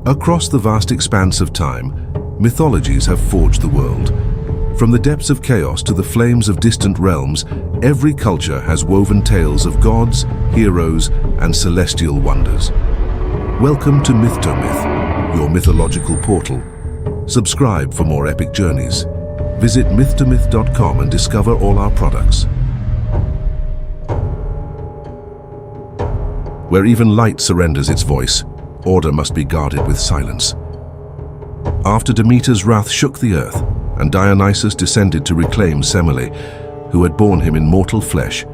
Across the vast expanse of time, mythologies have forged the world. From the depths of chaos to the flames of distant realms, every culture has woven tales of gods, heroes, and celestial wonders. Welcome to Myth to Myth, your mythological portal. Subscribe for more epic journeys. Visit mythtomyth.com and discover all our products. Where even light surrenders its voice, order must be guarded with silence. After Demeter's wrath shook the earth, and Dionysus descended to reclaim Semele, who had borne him in mortal flesh,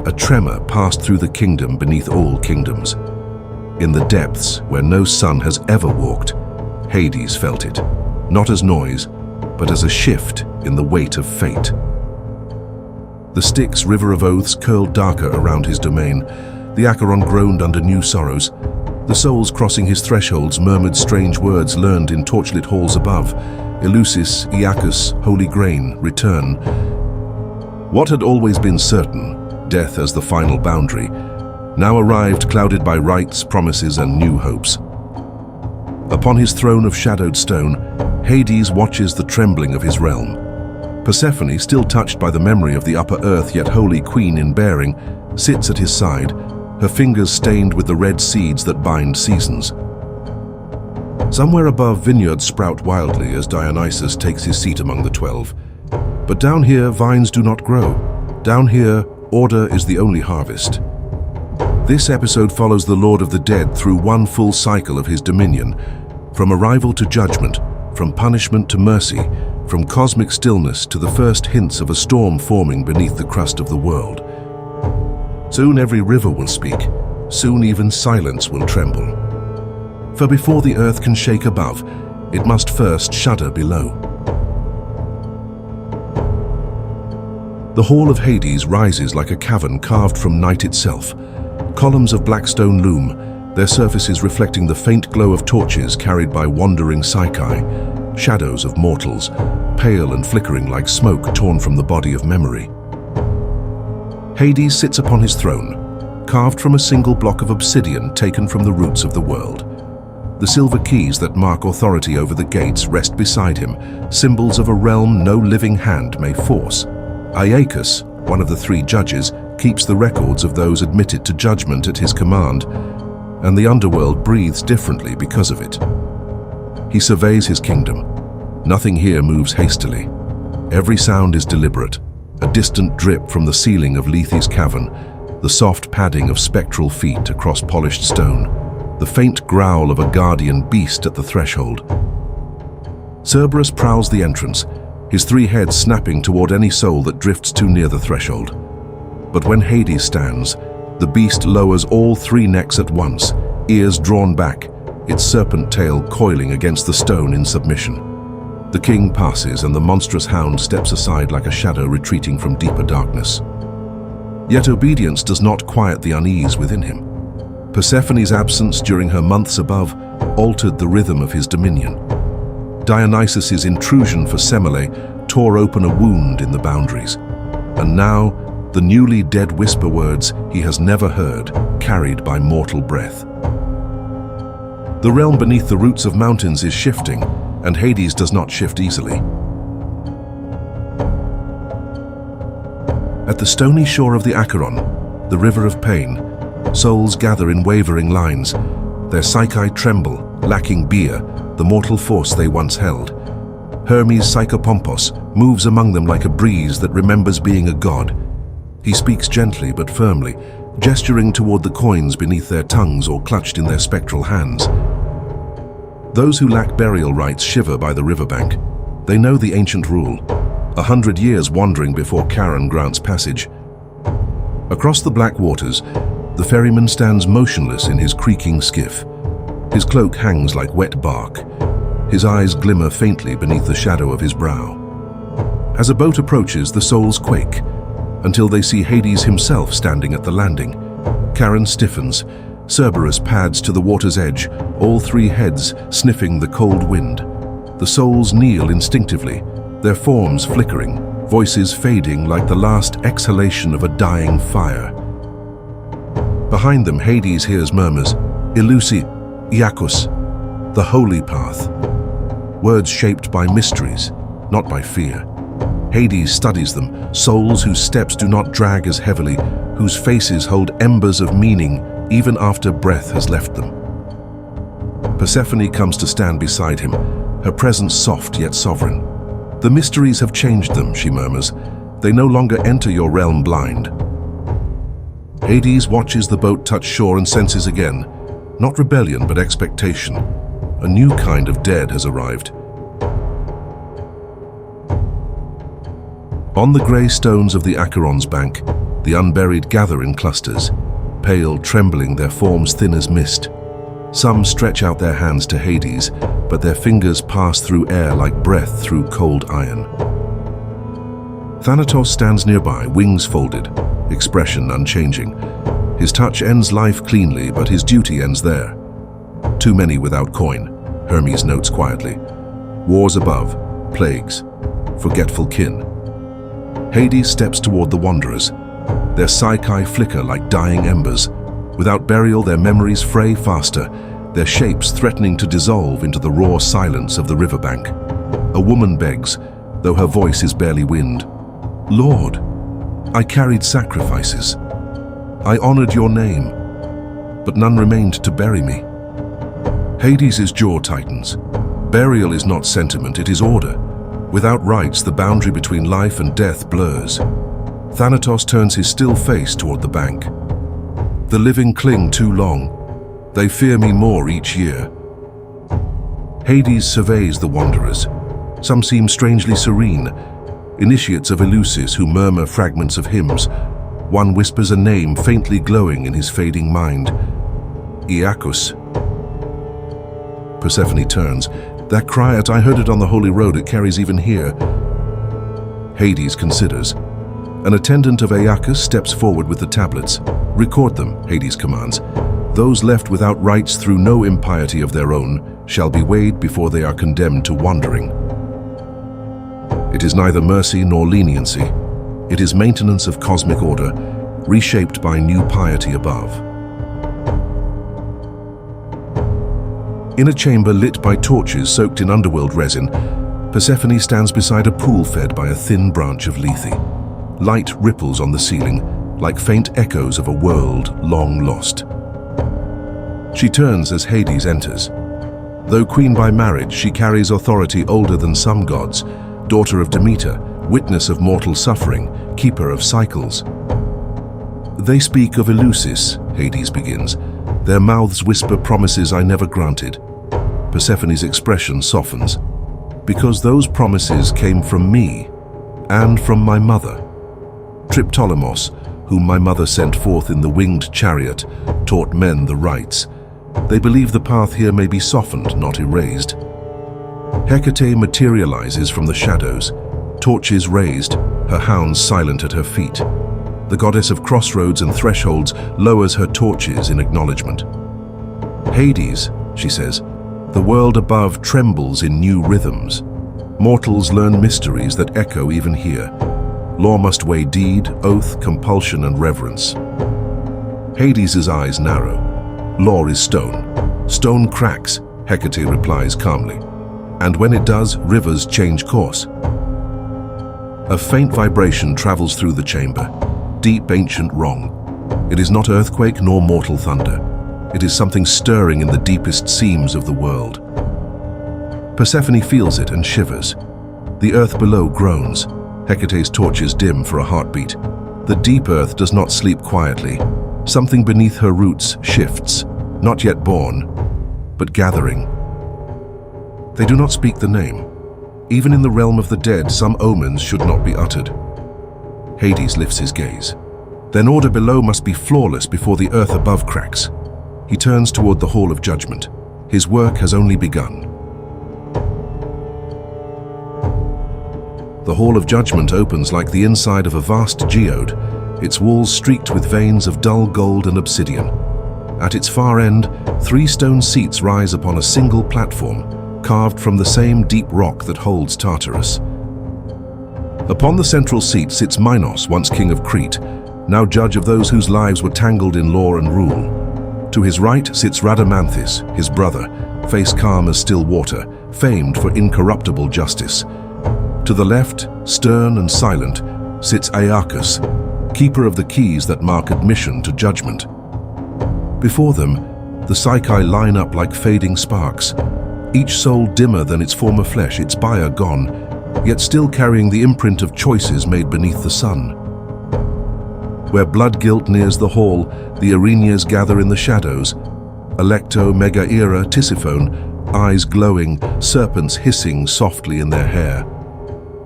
a tremor passed through the kingdom beneath all kingdoms. In the depths where no sun has ever walked, Hades felt it, not as noise, but as a shift in the weight of fate. The Styx, river of oaths, curled darker around his domain. The Acheron groaned under new sorrows. The souls crossing his thresholds murmured strange words learned in torchlit halls above. Eleusis, Iacchus, holy grain, return. What had always been certain, death as the final boundary, now arrived clouded by rites, promises, and new hopes. Upon his throne of shadowed stone, Hades watches the trembling of his realm. Persephone, still touched by the memory of the upper earth yet holy queen in bearing, sits at his side, her fingers stained with the red seeds that bind seasons. Somewhere above, vineyards sprout wildly as Dionysus takes his seat among the 12. But down here, vines do not grow. Down here, order is the only harvest. This episode follows the Lord of the Dead through one full cycle of his dominion, from arrival to judgment, from punishment to mercy, from cosmic stillness to the first hints of a storm forming beneath the crust of the world. Soon every river will speak, soon even silence will tremble. For before the earth can shake above, it must first shudder below. The Hall of Hades rises like a cavern carved from night itself. Columns of black stone loom, their surfaces reflecting the faint glow of torches carried by wandering Psyche, shadows of mortals, pale and flickering like smoke torn from the body of memory. Hades sits upon his throne, carved from a single block of obsidian taken from the roots of the world. The silver keys that mark authority over the gates rest beside him, symbols of a realm no living hand may force. Iacchus, one of the 3 judges, keeps the records of those admitted to judgment at his command, and the underworld breathes differently because of it. He surveys his kingdom. Nothing here moves hastily. Every sound is deliberate. A distant drip from the ceiling of Lethe's cavern, the soft padding of spectral feet across polished stone, the faint growl of a guardian beast at the threshold. Cerberus prowls the entrance, his 3 heads snapping toward any soul that drifts too near the threshold. But when Hades stands, the beast lowers all 3 necks at once, ears drawn back, its serpent tail coiling against the stone in submission. The king passes and the monstrous hound steps aside like a shadow retreating from deeper darkness. Yet obedience does not quiet the unease within him. Persephone's absence during her months above altered the rhythm of his dominion. Dionysus's intrusion for Semele tore open a wound in the boundaries. And now, the newly dead whisper words he has never heard, carried by mortal breath. The realm beneath the roots of mountains is shifting, and Hades does not shift easily. At the stony shore of the Acheron, the river of pain, souls gather in wavering lines. Their Psyche tremble, lacking beer, the mortal force they once held. Hermes Psychopompos moves among them like a breeze that remembers being a god. He speaks gently but firmly, gesturing toward the coins beneath their tongues or clutched in their spectral hands. Those who lack burial rites shiver by the riverbank. They know the ancient rule, 100 years wandering before Charon grants passage. Across the black waters, the ferryman stands motionless in his creaking skiff. His cloak hangs like wet bark. His eyes glimmer faintly beneath the shadow of his brow. As a boat approaches, the souls quake, until they see Hades himself standing at the landing. Charon stiffens. Cerberus pads to the water's edge, all 3 heads sniffing the cold wind. The souls kneel instinctively, their forms flickering, voices fading like the last exhalation of a dying fire. Behind them, Hades hears murmurs, Eleusis, Iacchus. the holy path. Words shaped by mysteries, not by fear. Hades studies them, souls whose steps do not drag as heavily, whose faces hold embers of meaning even after breath has left them. Persephone comes to stand beside him, her presence soft yet sovereign. The mysteries have changed them, she murmurs. They no longer enter your realm blind. Hades watches the boat touch shore and senses again, not rebellion but expectation. A new kind of dead has arrived. On the grey stones of the Acheron's bank, the unburied gather in clusters, pale, trembling, their forms thin as mist. Some stretch out their hands to Hades, but their fingers pass through air like breath through cold iron. Thanatos stands nearby, wings folded, expression unchanging. His touch ends life cleanly, but his duty ends there. Too many without coin, Hermes notes quietly. Wars above, plagues, forgetful kin. Hades steps toward the wanderers. Their psyche flicker like dying embers. Without burial, their memories fray faster, their shapes threatening to dissolve into the raw silence of the riverbank. A woman begs, though her voice is barely wind. Lord, I carried sacrifices. I honored your name, but none remained to bury me. Hades' jaw tightens. Burial is not sentiment, it is order. Without rites, the boundary between life and death blurs. Thanatos turns his still face toward the bank. The living cling too long. They fear me more each year. Hades surveys the wanderers. Some seem strangely serene, initiates of Eleusis who murmur fragments of hymns. One whispers a name faintly glowing in his fading mind. Iacchus. Persephone turns. That cry, I heard it on the holy road, it carries even here. Hades considers. An attendant of Iacchus steps forward with the tablets. Record them, Hades commands. Those left without rites through no impiety of their own shall be weighed before they are condemned to wandering. It is neither mercy nor leniency. It is maintenance of cosmic order, reshaped by new piety above. In a chamber lit by torches soaked in underworld resin, Persephone stands beside a pool fed by a thin branch of Lethe. Light ripples on the ceiling, like faint echoes of a world long lost. She turns as Hades enters. Though queen by marriage, she carries authority older than some gods, daughter of Demeter, witness of mortal suffering, keeper of cycles. They speak of Eleusis, Hades begins. Their mouths whisper promises I never granted. Persephone's expression softens. Because those promises came from me and from my mother. Triptolemos, whom my mother sent forth in the winged chariot, taught men the rites. They believe the path here may be softened, not erased. Hecate materializes from the shadows, torches raised, her hounds silent at her feet. The goddess of crossroads and thresholds lowers her torches in acknowledgement. Hades, she says, the world above trembles in new rhythms. Mortals learn mysteries that echo even here. Law must weigh deed, oath, compulsion, and reverence. Hades' eyes narrow. Law is stone. Stone cracks, Hecate replies calmly. And when it does, rivers change course. A faint vibration travels through the chamber. Deep ancient wrong. It is not earthquake nor mortal thunder. It is something stirring in the deepest seams of the world. Persephone feels it and shivers. The earth below groans. Hecate's torches dim for a heartbeat. The deep earth does not sleep quietly. Something beneath her roots shifts, not yet born, but gathering. They do not speak the name. Even in the realm of the dead, some omens should not be uttered. Hades lifts his gaze. Then order below must be flawless before the earth above cracks. He turns toward the Hall of Judgment. His work has only begun. The Hall of Judgment opens like the inside of a vast geode, its walls streaked with veins of dull gold and obsidian. At its far end, 3 stone seats rise upon a single platform, carved from the same deep rock that holds Tartarus. Upon the central seat sits Minos, once king of Crete, now judge of those whose lives were tangled in law and rule. To his right sits Rhadamanthus, his brother, face calm as still water, famed for incorruptible justice. To the left, stern and silent, sits Iacchus, keeper of the keys that mark admission to judgment. Before them, the Psyche line up like fading sparks, each soul dimmer than its former flesh, its buyer gone, yet still carrying the imprint of choices made beneath the sun. Where blood guilt nears the hall, the Erinyes gather in the shadows, Alecto, Megaera, Tisiphone, eyes glowing, serpents hissing softly in their hair.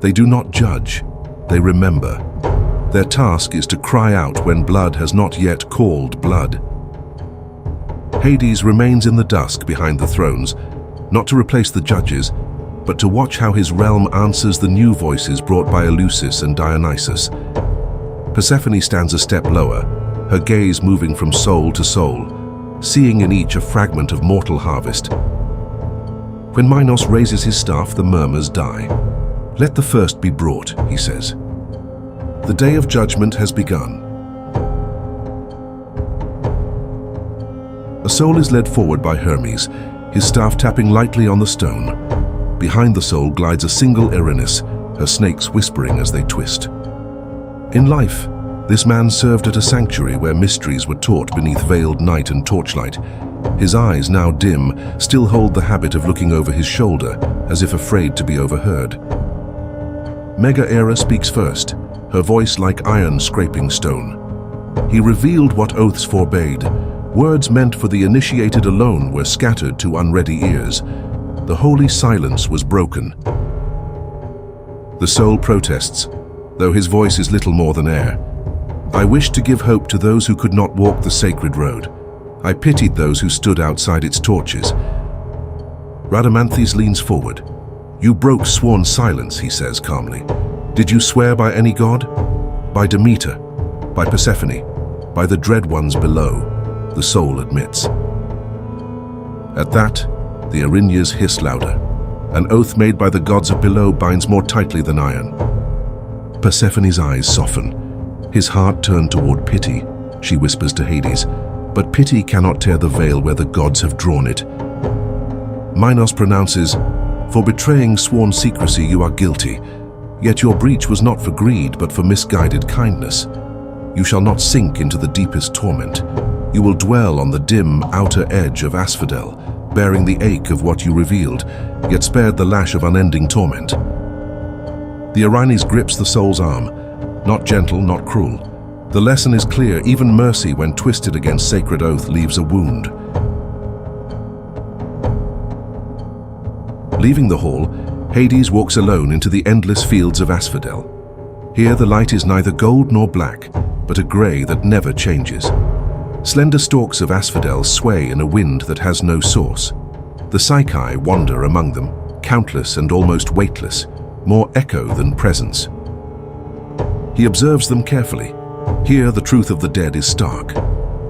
They do not judge, they remember. Their task is to cry out when blood has not yet called blood. Hades remains in the dusk behind the thrones, not to replace the judges, but to watch how his realm answers the new voices brought by Eleusis and Dionysus. Persephone stands a step lower, her gaze moving from soul to soul, seeing in each a fragment of mortal harvest. When Minos raises his staff, the murmurs die. "Let the first be brought," he says. The day of judgment has begun. A soul is led forward by Hermes, his staff tapping lightly on the stone. Behind the soul glides a single Erinyes, her snakes whispering as they twist. In life, this man served at a sanctuary where mysteries were taught beneath veiled night and torchlight. His eyes, now dim, still hold the habit of looking over his shoulder, as if afraid to be overheard. Megaera speaks first, her voice like iron scraping stone. He revealed what oaths forbade. Words meant for the initiated alone were scattered to unready ears. The holy silence was broken. The soul protests, though his voice is little more than air. "I wished to give hope to those who could not walk the sacred road. I pitied those who stood outside its torches." Rhadamanthys leans forward. "You broke sworn silence," he says calmly. "Did you swear by any god? By Demeter, by Persephone, by the dread ones below," the soul admits. At that, the Erinyes hiss louder. An oath made by the gods of below binds more tightly than iron. Persephone's eyes soften. His heart turned toward pity, she whispers to Hades, but pity cannot tear the veil where the gods have drawn it. Minos pronounces, "For betraying sworn secrecy you are guilty, yet your breach was not for greed but for misguided kindness. You shall not sink into the deepest torment. You will dwell on the dim outer edge of Asphodel, bearing the ache of what you revealed, yet spared the lash of unending torment." The Erinyes grips the soul's arm, not gentle, not cruel. The lesson is clear, even mercy when twisted against sacred oath leaves a wound. Leaving the hall, Hades walks alone into the endless fields of Asphodel. Here the light is neither gold nor black, but a grey that never changes. Slender stalks of Asphodel sway in a wind that has no source. The Psyche wander among them, countless and almost weightless, more echo than presence. He observes them carefully. Here the truth of the dead is stark.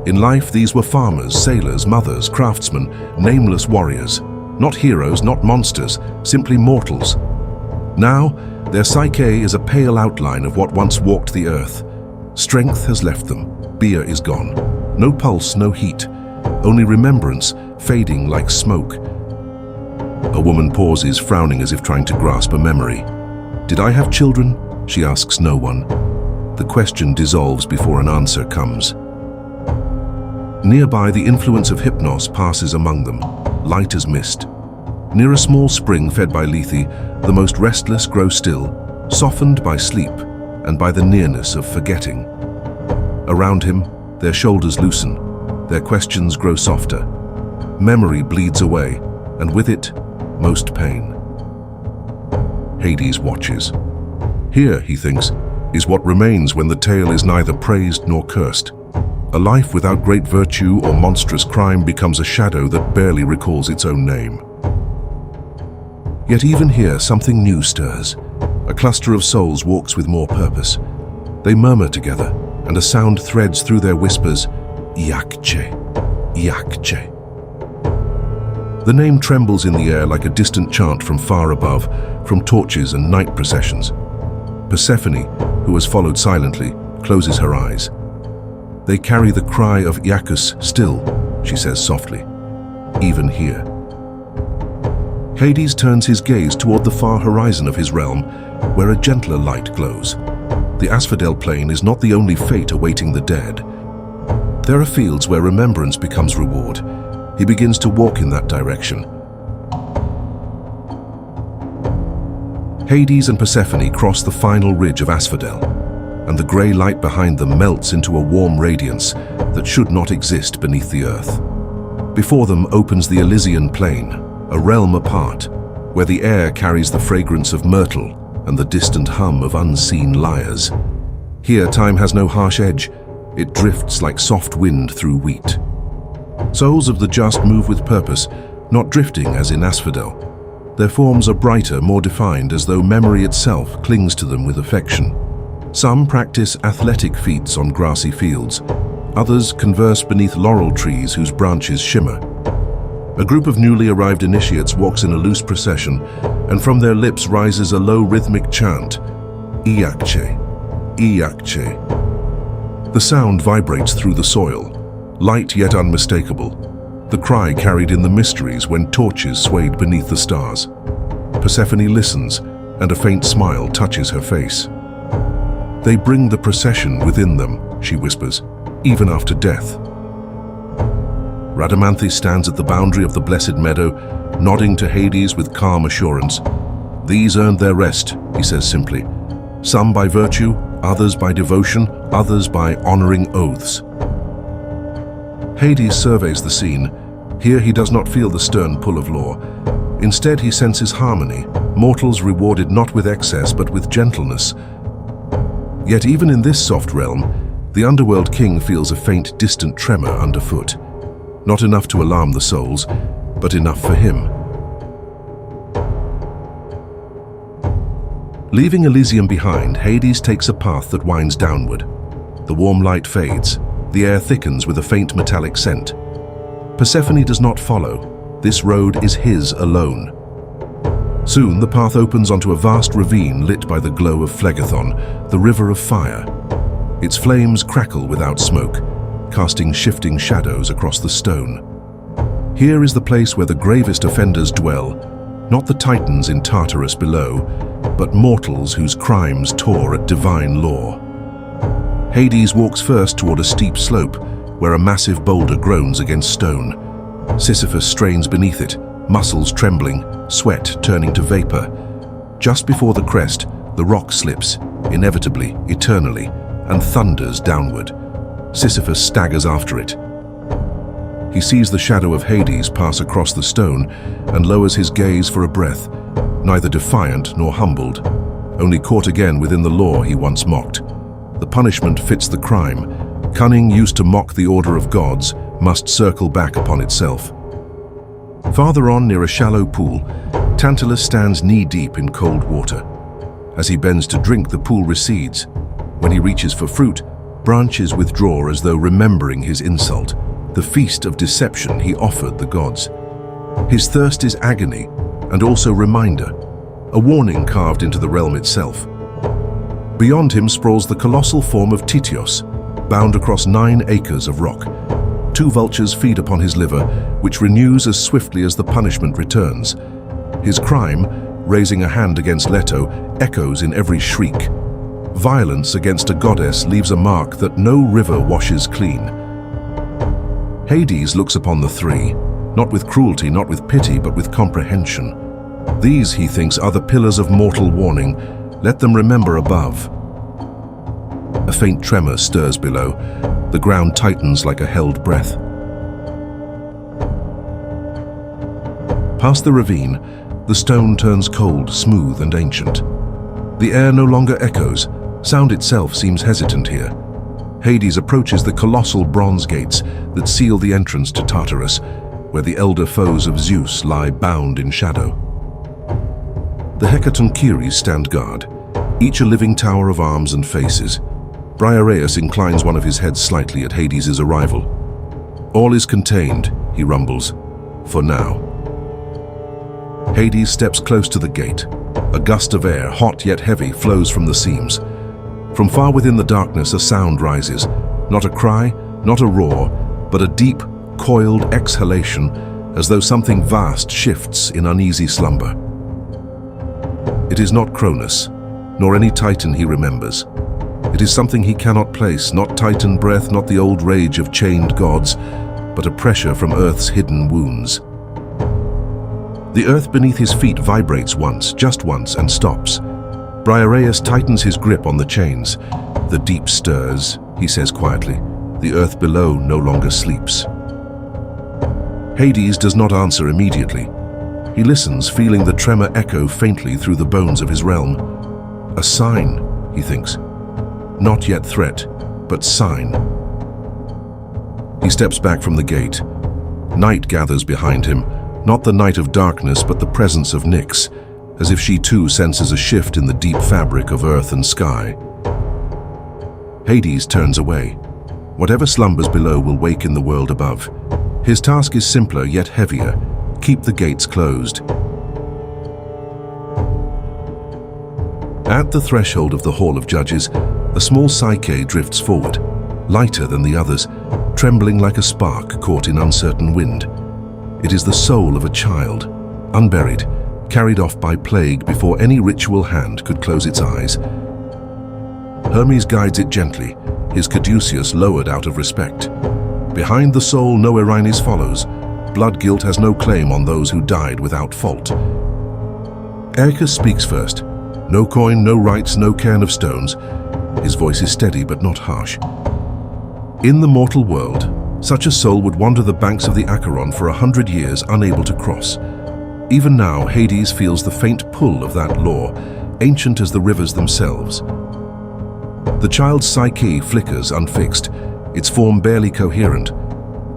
In life these were farmers, sailors, mothers, craftsmen, nameless warriors. Not heroes, not monsters, simply mortals. Now, their psyche is a pale outline of what once walked the earth. Strength has left them, beer is gone. No pulse, no heat, only remembrance, fading like smoke. A woman pauses, frowning as if trying to grasp a memory. "Did I have children?" She asks no one. The question dissolves before an answer comes. Nearby, the influence of Hypnos passes among them, light as mist. Near a small spring fed by Lethe, the most restless grow still, softened by sleep and by the nearness of forgetting. Around him, their shoulders loosen, their questions grow softer. Memory bleeds away, and with it, most pain. Hades watches. Here, he thinks, is what remains when the tale is neither praised nor cursed. A life without great virtue or monstrous crime becomes a shadow that barely recalls its own name. Yet even here, something new stirs. A cluster of souls walks with more purpose. They murmur together, and a sound threads through their whispers, Iacchus, Iacchus. The name trembles in the air like a distant chant from far above, from torches and night processions. Persephone, who has followed silently, closes her eyes. "They carry the cry of Iacchus still," she says softly, "even here." Hades turns his gaze toward the far horizon of his realm, where a gentler light glows. The Asphodel plain is not the only fate awaiting the dead. There are fields where remembrance becomes reward. He begins to walk in that direction. Hades and Persephone cross the final ridge of Asphodel, and the grey light behind them melts into a warm radiance that should not exist beneath the earth. Before them opens the Elysian plain, a realm apart, where the air carries the fragrance of myrtle and the distant hum of unseen lyres. Here time has no harsh edge, it drifts like soft wind through wheat. Souls of the just move with purpose, not drifting as in Asphodel. Their forms are brighter, more defined, as though memory itself clings to them with affection. Some practice athletic feats on grassy fields. Others converse beneath laurel trees whose branches shimmer. A group of newly arrived initiates walks in a loose procession, and from their lips rises a low rhythmic chant, Iacchus, Iacchus. The sound vibrates through the soil, light yet unmistakable. The cry carried in the mysteries when torches swayed beneath the stars. Persephone listens, and a faint smile touches her face. They bring the procession within them, she whispers, even after death. Rhadamanthus stands at the boundary of the blessed meadow, nodding to Hades with calm assurance. These earned their rest, he says simply. Some by virtue, others by devotion, others by honoring oaths. Hades surveys the scene. Here he does not feel the stern pull of law. Instead he senses harmony, mortals rewarded not with excess but with gentleness. Yet even in this soft realm, the underworld king feels a faint, distant tremor underfoot. Not enough to alarm the souls, but enough for him. Leaving Elysium behind, Hades takes a path that winds downward. The warm light fades. The air thickens with a faint metallic scent. Persephone does not follow. This road is his alone. Soon the path opens onto a vast ravine lit by the glow of Phlegethon, the river of fire. Its flames crackle without smoke, casting shifting shadows across the stone. Here is the place where the gravest offenders dwell, not the titans in Tartarus below, but mortals whose crimes tore at divine law. Hades walks first toward a steep slope, where a massive boulder groans against stone. Sisyphus strains beneath it, muscles trembling, sweat turning to vapor. Just before the crest, the rock slips, inevitably, eternally, and thunders downward. Sisyphus staggers after it. He sees the shadow of Hades pass across the stone and lowers his gaze for a breath, neither defiant nor humbled, only caught again within the law he once mocked. The punishment fits the crime. Cunning used to mock the order of gods must circle back upon itself. Farther on, near a shallow pool, Tantalus stands knee-deep in cold water. As he bends to drink, the pool recedes. When he reaches for fruit, branches withdraw as though remembering his insult, the feast of deception he offered the gods. His thirst is agony, and also reminder, a warning carved into the realm itself. Beyond him sprawls the colossal form of Tityos, bound across 9 acres of rock. 2 vultures feed upon his liver, which renews as swiftly as the punishment returns. His crime, raising a hand against Leto, echoes in every shriek. Violence against a goddess leaves a mark that no river washes clean. Hades looks upon the 3, not with cruelty, not with pity, but with comprehension. These, he thinks, are the pillars of mortal warning. Let them remember above. A faint tremor stirs below. The ground tightens like a held breath. Past the ravine, the stone turns cold, smooth, and ancient. The air no longer echoes. Sound itself seems hesitant here. Hades approaches the colossal bronze gates that seal the entrance to Tartarus, where the elder foes of Zeus lie bound in shadow. The Hecaton Keres stand guard, each a living tower of arms and faces. Briareus inclines one of his heads slightly at Hades' arrival. All is contained, he rumbles, for now. Hades steps close to the gate. A gust of air, hot yet heavy, flows from the seams. From far within the darkness, a sound rises. Not a cry, not a roar, but a deep, coiled exhalation, as though something vast shifts in uneasy slumber. It is not Cronus, nor any Titan he remembers. It is something he cannot place, not Titan breath, not the old rage of chained gods, but a pressure from Earth's hidden wounds. The earth beneath his feet vibrates once, just once, and stops. Briareus tightens his grip on the chains. The deep stirs, he says quietly. The earth below no longer sleeps. Hades does not answer immediately. He listens, feeling the tremor echo faintly through the bones of his realm. A sign, he thinks. Not yet threat, but sign. He steps back from the gate. Night gathers behind him, not the night of darkness, but the presence of Nyx, as if she too senses a shift in the deep fabric of earth and sky. Hades turns away. Whatever slumbers below will wake in the world above. His task is simpler yet heavier. Keep the gates closed. At the threshold of the Hall of Judges, a small Psyche drifts forward, lighter than the others, trembling like a spark caught in uncertain wind. It is the soul of a child, unburied, carried off by plague before any ritual hand could close its eyes. Hermes guides it gently, his caduceus lowered out of respect. Behind the soul no Erinyes follows. Blood guilt has no claim on those who died without fault. Iacchus speaks first. No coin, no rights, no cairn of stones. His voice is steady but not harsh. In the mortal world, such a soul would wander the banks of the Acheron for 100 years, unable to cross. Even now, Hades feels the faint pull of that law, ancient as the rivers themselves. The child's psyche flickers unfixed, its form barely coherent.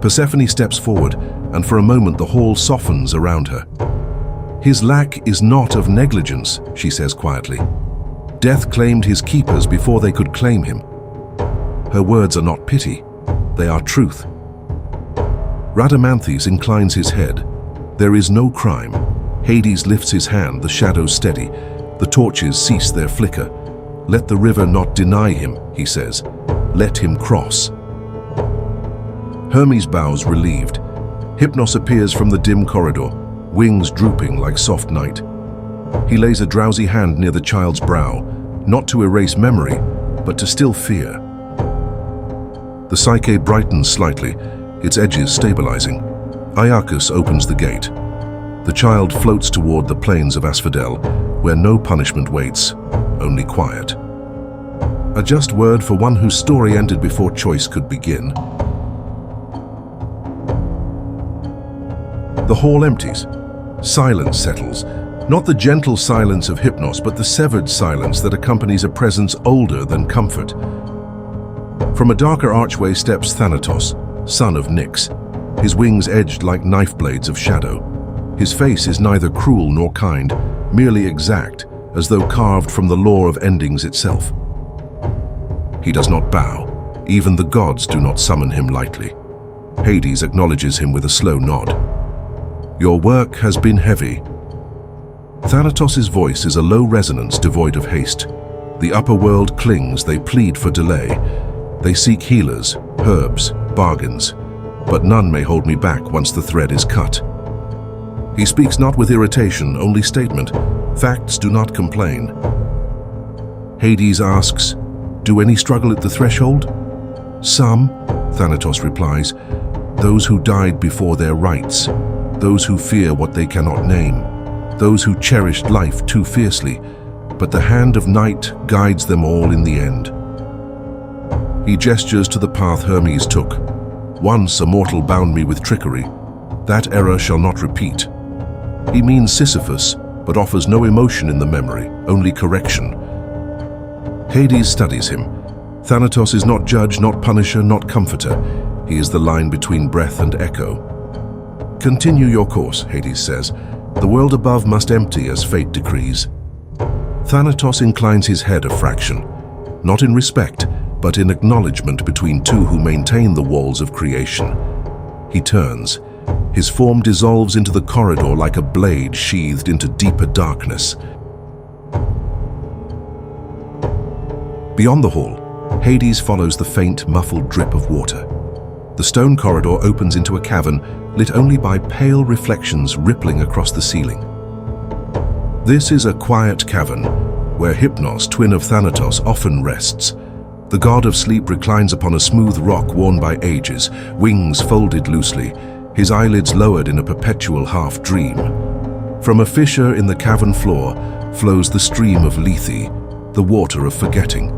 Persephone steps forward, and for a moment the hall softens around her. His lack is not of negligence, she says quietly. Death claimed his keepers before they could claim him. Her words are not pity, they are truth. Rhadamanthys inclines his head. There is no crime. Hades lifts his hand, the shadows steady. The torches cease their flicker. Let the river not deny him, he says. Let him cross. Hermes bows relieved. Hypnos appears from the dim corridor, wings drooping like soft night. He lays a drowsy hand near the child's brow, not to erase memory, but to still fear. The Psyche brightens slightly, its edges stabilizing. Iacchus opens the gate. The child floats toward the plains of Asphodel, where no punishment waits, only quiet. A just word for one whose story ended before choice could begin. The hall empties. Silence settles. Not the gentle silence of Hypnos, but the severed silence that accompanies a presence older than comfort. From a darker archway steps Thanatos, son of Nyx, his wings edged like knife blades of shadow. His face is neither cruel nor kind, merely exact, as though carved from the law of endings itself. He does not bow. Even the gods do not summon him lightly. Hades acknowledges him with a slow nod. Your work has been heavy. Thanatos' voice is a low resonance devoid of haste. The upper world clings, they plead for delay. They seek healers, herbs, bargains, but none may hold me back once the thread is cut. He speaks not with irritation, only statement. Facts do not complain. Hades asks, do any struggle at the threshold? Some, Thanatos replies, those who died before their rights, those who fear what they cannot name, those who cherished life too fiercely, but the hand of night guides them all in the end. He gestures to the path Hermes took. Once a mortal bound me with trickery. That error shall not repeat. He means Sisyphus, but offers no emotion in the memory, only correction. Hades studies him. Thanatos is not judge, not punisher, not comforter. He is the line between breath and echo. Continue your course, Hades says. The world above must empty as fate decrees. Thanatos inclines his head a fraction, not in respect, but in acknowledgement between two who maintain the walls of creation. He turns. His form dissolves into the corridor like a blade sheathed into deeper darkness. Beyond the hall, Hades follows the faint, muffled drip of water. The stone corridor opens into a cavern lit only by pale reflections rippling across the ceiling. This is a quiet cavern where Hypnos, twin of Thanatos, often rests. The god of sleep reclines upon a smooth rock worn by ages, wings folded loosely, his eyelids lowered in a perpetual half-dream. From a fissure in the cavern floor flows the stream of Lethe, the water of forgetting.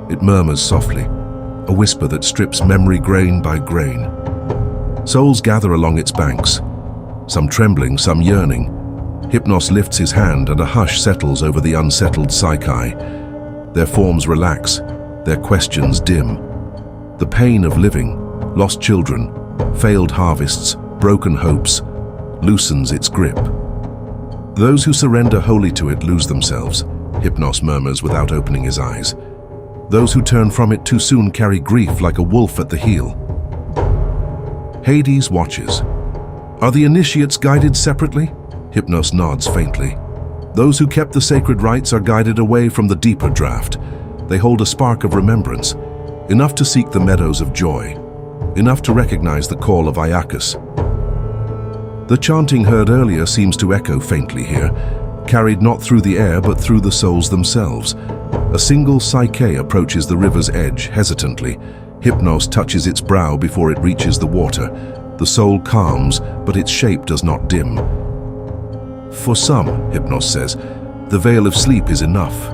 It murmurs softly, a whisper that strips memory grain by grain. Souls gather along its banks, some trembling, some yearning. Hypnos lifts his hand and a hush settles over the unsettled psyche. Their forms relax, their questions dim. The pain of living, lost children, failed harvests, broken hopes, loosens its grip. Those who surrender wholly to it lose themselves, Hypnos murmurs without opening his eyes. Those who turn from it too soon carry grief like a wolf at the heel. Hades watches. Are the initiates guided separately? Hypnos nods faintly. Those who kept the sacred rites are guided away from the deeper draft. They hold a spark of remembrance, enough to seek the meadows of joy, enough to recognize the call of Iacchus. The chanting heard earlier seems to echo faintly here, carried not through the air but through the souls themselves. A single psyche approaches the river's edge hesitantly. Hypnos touches its brow before it reaches the water. The soul calms, but its shape does not dim. For some, Hypnos says, the veil of sleep is enough.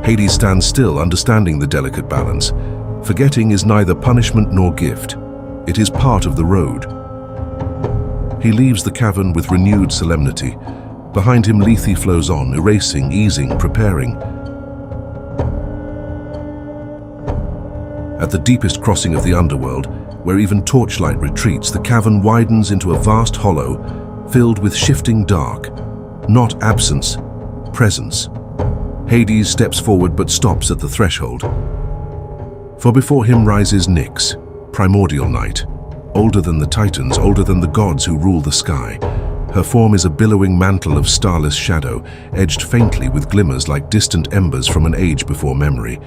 Hades stands still, understanding the delicate balance. Forgetting is neither punishment nor gift. It is part of the road. He leaves the cavern with renewed solemnity. Behind him, Lethe flows on, erasing, easing, preparing. At the deepest crossing of the underworld, where even torchlight retreats, the cavern widens into a vast hollow filled with shifting dark. Not absence, presence. Hades steps forward but stops at the threshold. For before him rises Nyx, Primordial Night, older than the Titans, older than the gods who rule the sky. Her form is a billowing mantle of starless shadow, edged faintly with glimmers like distant embers from an age before memory.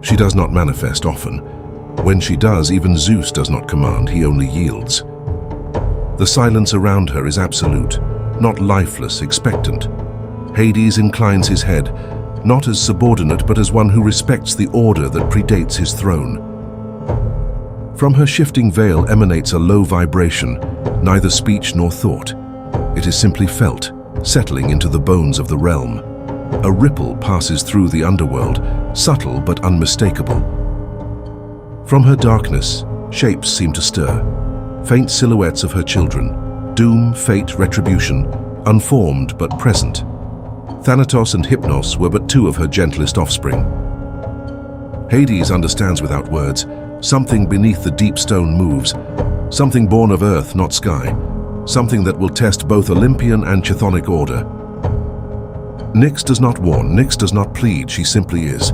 She does not manifest often. When she does, even Zeus does not command, he only yields. The silence around her is absolute, not lifeless, expectant. Hades inclines his head, not as subordinate but as one who respects the order that predates his throne. From her shifting veil emanates a low vibration, neither speech nor thought. It is simply felt, settling into the bones of the realm. A ripple passes through the underworld, subtle but unmistakable. From her darkness, shapes seem to stir, faint silhouettes of her children, doom, fate, retribution, unformed but present. Thanatos and Hypnos were but two of her gentlest offspring. Hades understands without words. Something beneath the deep stone moves, something born of earth, not sky, something that will test both Olympian and Chthonic order. Nyx does not warn, Nyx does not plead, she simply is.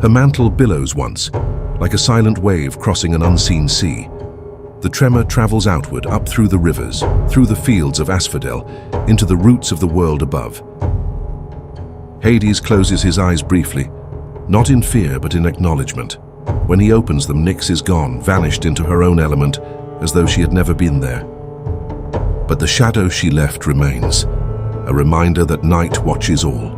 Her mantle billows once, like a silent wave crossing an unseen sea. The tremor travels outward, up through the rivers, through the fields of Asphodel, into the roots of the world above. Hades closes his eyes briefly, not in fear but in acknowledgement. When he opens them, Nyx is gone, vanished into her own element, as though she had never been there. But the shadow she left remains, a reminder that night watches all.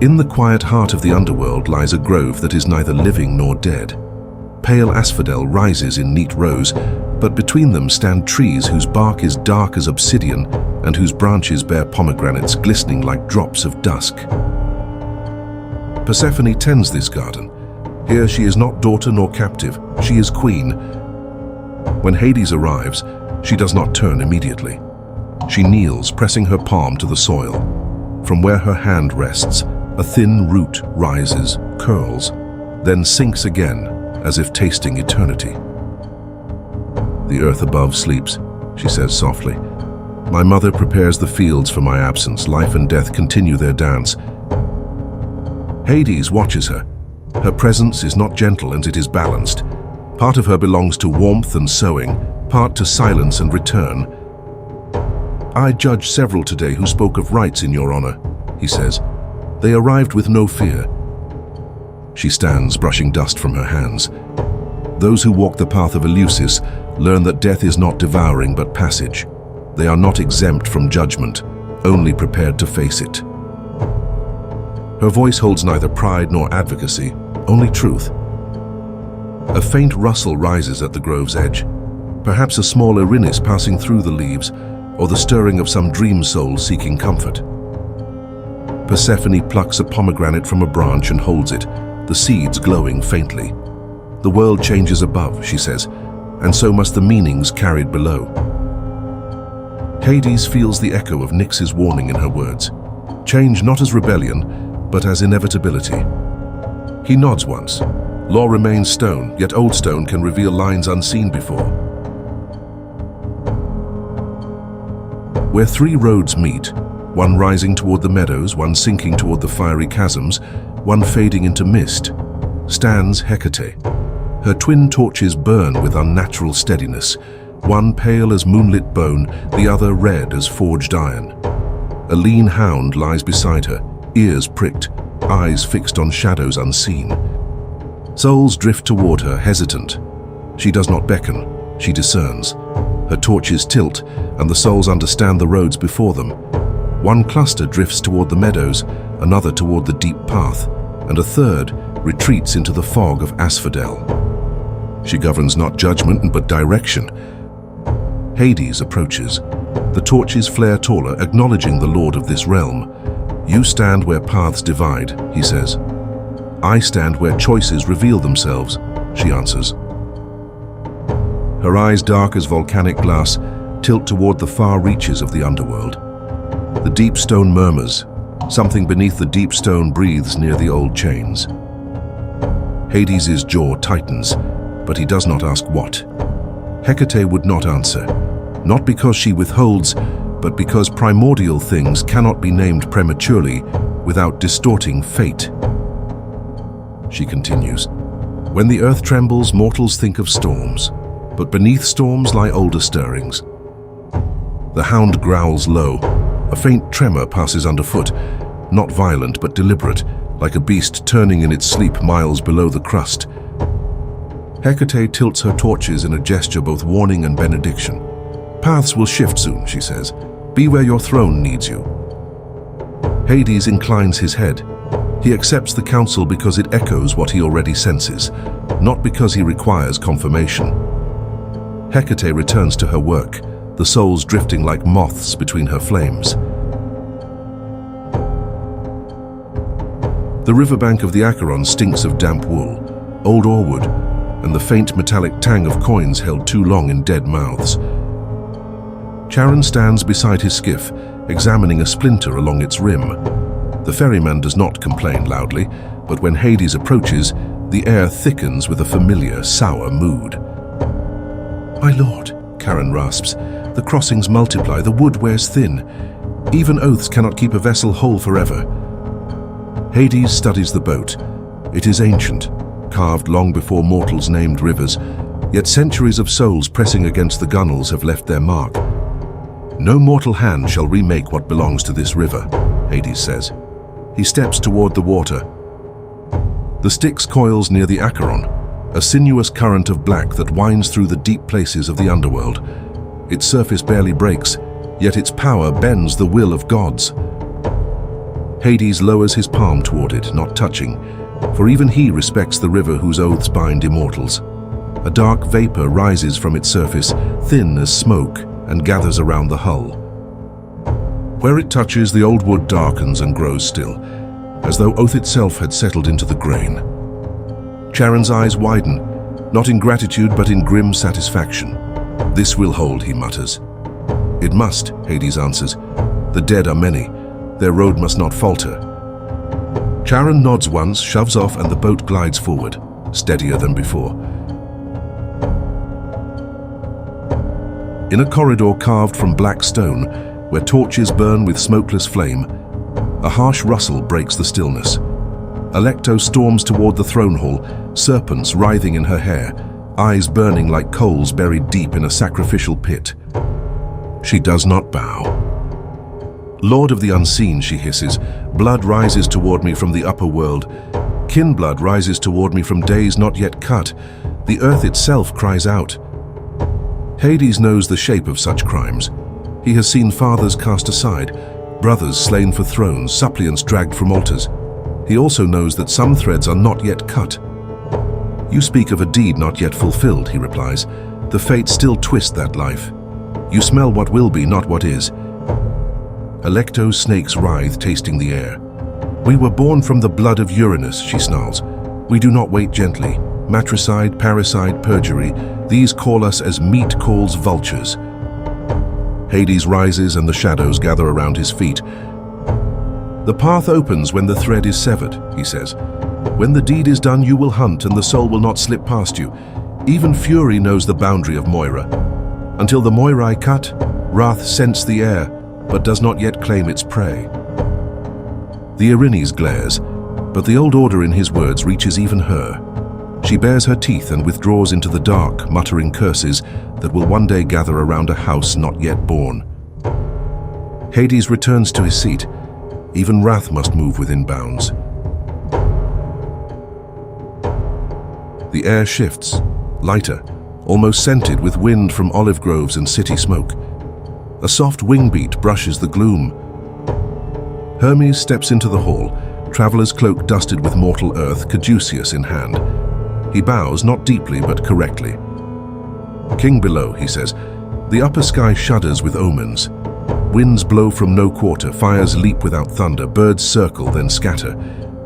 In the quiet heart of the underworld lies a grove that is neither living nor dead. Pale asphodel rises in neat rows, but between them stand trees whose bark is dark as obsidian and whose branches bear pomegranates glistening like drops of dusk. Persephone tends this garden. Here she is not daughter nor captive, she is queen. When Hades arrives, she does not turn immediately. She kneels, pressing her palm to the soil. From where her hand rests, a thin root rises, curls, then sinks again, as if tasting eternity. The earth above sleeps, she says softly. My mother prepares the fields for my absence. Life and death continue their dance. Hades watches her. Her presence is not gentle and it is balanced. Part of her belongs to warmth and sowing, part to silence and return. I judged several today who spoke of rights in your honor, he says. They arrived with no fear. She stands, brushing dust from her hands. Those who walk the path of Eleusis learn that death is not devouring but passage. They are not exempt from judgment, only prepared to face it. Her voice holds neither pride nor advocacy, only truth. A faint rustle rises at the grove's edge, perhaps a small Erinyes passing through the leaves, or the stirring of some dream soul seeking comfort. Persephone plucks a pomegranate from a branch and holds it, the seeds glowing faintly. The world changes above, she says, and so must the meanings carried below. Hades feels the echo of Nyx's warning in her words. Change not as rebellion, but as inevitability. He nods once. Law remains stone, yet old stone can reveal lines unseen before. Where three roads meet, one rising toward the meadows, one sinking toward the fiery chasms, one fading into mist, stands Hecate. Her twin torches burn with unnatural steadiness, one pale as moonlit bone, the other red as forged iron. A lean hound lies beside her, ears pricked, eyes fixed on shadows unseen. Souls drift toward her, hesitant. She does not beckon, she discerns. Her torches tilt, and the souls understand the roads before them. One cluster drifts toward the meadows, another toward the deep path, and a third retreats into the fog of Asphodel. She governs not judgment, but direction. Hades approaches. The torches flare taller, acknowledging the lord of this realm. You stand where paths divide, he says. I stand where choices reveal themselves, she answers. Her eyes, dark as volcanic glass, tilt toward the far reaches of the underworld. The deep stone murmurs. Something beneath the deep stone breathes near the old chains. Hades' jaw tightens, but he does not ask what. Hecate would not answer, not because she withholds, but because primordial things cannot be named prematurely without distorting fate. She continues, when the earth trembles, mortals think of storms, but beneath storms lie older stirrings. The hound growls low. A faint tremor passes underfoot, not violent but deliberate, like a beast turning in its sleep miles below the crust. Hecate tilts her torches in a gesture both warning and benediction. Paths will shift soon, she says. Be where your throne needs you. Hades inclines his head. He accepts the counsel because it echoes what he already senses, not because he requires confirmation. Hecate returns to her work, the souls drifting like moths between her flames. The riverbank of the Acheron stinks of damp wool, old oarwood, and the faint metallic tang of coins held too long in dead mouths. Charon stands beside his skiff, examining a splinter along its rim. The ferryman does not complain loudly, but when Hades approaches, the air thickens with a familiar, sour mood. My lord, Charon rasps, the crossings multiply, the wood wears thin. Even oaths cannot keep a vessel whole forever. Hades studies the boat. It is ancient, carved long before mortals named rivers, yet centuries of souls pressing against the gunwales have left their mark. No mortal hand shall remake what belongs to this river, Hades says. He steps toward the water. The Styx coils near the Acheron, a sinuous current of black that winds through the deep places of the underworld. Its surface barely breaks, yet its power bends the will of gods. Hades lowers his palm toward it, not touching, for even he respects the river whose oaths bind immortals. A dark vapor rises from its surface, thin as smoke, and gathers around the hull. Where it touches, the old wood darkens and grows still, as though oath itself had settled into the grain. Charon's eyes widen, not in gratitude but in grim satisfaction. This will hold, he mutters. It must, Hades answers. The dead are many. Their road must not falter. Charon nods once, shoves off, and the boat glides forward, steadier than before. In a corridor carved from black stone, where torches burn with smokeless flame, a harsh rustle breaks the stillness. Alecto storms toward the throne hall, serpents writhing in her hair, eyes burning like coals buried deep in a sacrificial pit. She does not bow. Lord of the unseen, she hisses, blood rises toward me from the upper world. Kin blood rises toward me from days not yet cut, The earth itself cries out. Hades knows the shape of such crimes. He has seen fathers cast aside, brothers slain for thrones, suppliants dragged from altars. He also knows that some threads are not yet cut. You speak of a deed not yet fulfilled, he replies. The fates still twist that life. You smell what will be, not what is. Alecto's snakes writhe, tasting the air. We were born from the blood of Uranus, she snarls. We do not wait gently. Matricide, parricide, perjury, these call us as meat calls vultures. Hades rises and the shadows gather around his feet. The path opens when the thread is severed, he says. When the deed is done, you will hunt and the soul will not slip past you. Even fury knows the boundary of Moira. Until the Moirae cut, wrath scents the air, but does not yet claim its prey. The Erinyes glares, but the old order in his words reaches even her. She bares her teeth and withdraws into the dark, muttering curses that will one day gather around a house not yet born. Hades returns to his seat. Even wrath must move within bounds. The air shifts, lighter, almost scented with wind from olive groves and city smoke. A soft wing beat brushes the gloom. Hermes steps into the hall, traveler's cloak dusted with mortal earth, caduceus in hand. He bows, not deeply but correctly. King below, he says, the upper sky shudders with omens. Winds blow from no quarter, fires leap without thunder, birds circle, then scatter.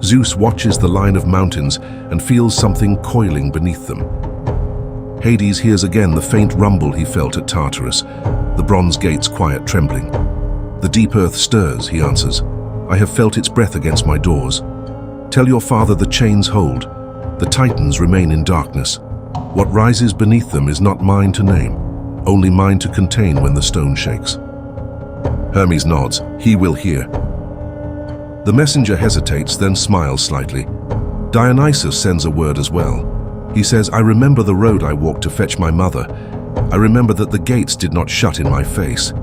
Zeus watches the line of mountains and feels something coiling beneath them. Hades hears again the faint rumble he felt at Tartarus, the bronze gate's quiet trembling. The deep earth stirs, he answers. I have felt its breath against my doors. Tell your father the chains hold. The titans remain in darkness. What rises beneath them is not mine to name, only mine to contain when the stone shakes. Hermes nods. He will hear. The messenger hesitates, then smiles slightly. Dionysus sends a word as well. He says, I remember the road I walked to fetch my mother. I remember that the gates did not shut in my face.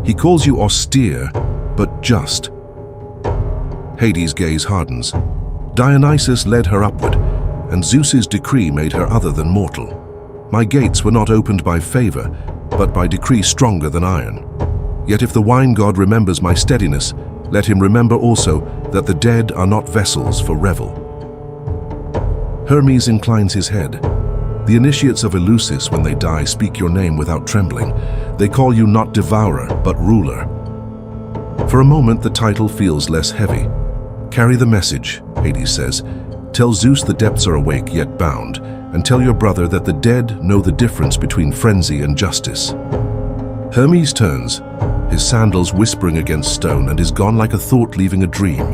He calls you austere, but just. Hades' gaze hardens. Dionysus led her upward, and Zeus's decree made her other than mortal. My gates were not opened by favor, but by decree stronger than iron. Yet if the wine god remembers my steadiness, let him remember also that the dead are not vessels for revel. Hermes inclines his head. The initiates of Eleusis, when they die, speak your name without trembling. They call you not devourer, but ruler. For a moment, the title feels less heavy. Carry the message, Hades says. Tell Zeus the depths are awake yet bound, and tell your brother that the dead know the difference between frenzy and justice. Hermes turns, his sandals whispering against stone, and is gone like a thought leaving a dream.